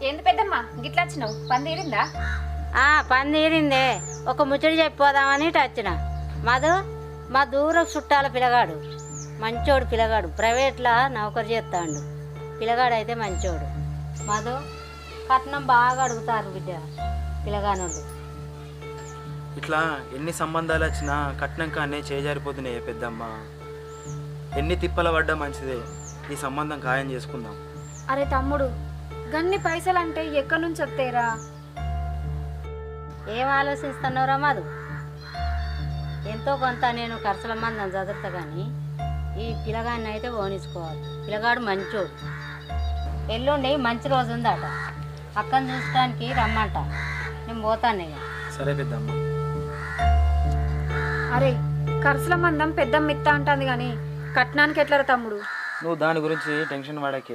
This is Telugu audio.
ఏంది పెద్దమ్మ గిట్లా వచ్చినావు? పని తీరిందా? పని తీరిందే. ఒక ముచ్చడి చెప్పిపోదామని ఇటు వచ్చిన. మధు మా దూరం చుట్టాల పిల్లగాడు మంచోడు. పిల్లగాడు ప్రైవేట్లో నౌకరు చేస్తాడు. పిల్లగాడు అయితే మంచోడు. మధు కట్నం బాగా అడుగుతారు బిడ్డ పిల్లగానోళ్ళు. ఇట్లా ఎన్ని సంబంధాలు వచ్చినా కట్నం కానీ చేజారిపోతున్నాయి పెద్దమ్మ. ఎన్ని తిప్పల పడ్డా మంచిదే. ఈ సంబంధం ఖాయం చేసుకుందాం. అరే తమ్ముడు, గన్ని పైసలు అంటే ఎక్కడి నుంచి వస్తేరా? ఏం ఆలోచిస్తున్నావురా మధు? ఎంతో కొంత నేను ఖర్చుల మందం చదువుతా కానీ ఈ పిల్లగాడిని అయితే ఓనించుకోవాలి. పిల్లగాడు మంచోడు. ఎల్లుండి మంచి రోజు ఉందట. అక్కని చూసడానికి రమ్మంట. నేను పోతాను ఇక. సరే పెద్దమ్మ. అరే ఖర్చుల మందం పెద్దమ్మ ఇత్తా అంటుంది కానీ కట్నానికి ఎట్లరా తమ్ముడు? నువ్వు దాని గురించి టెన్షన్ పడకే.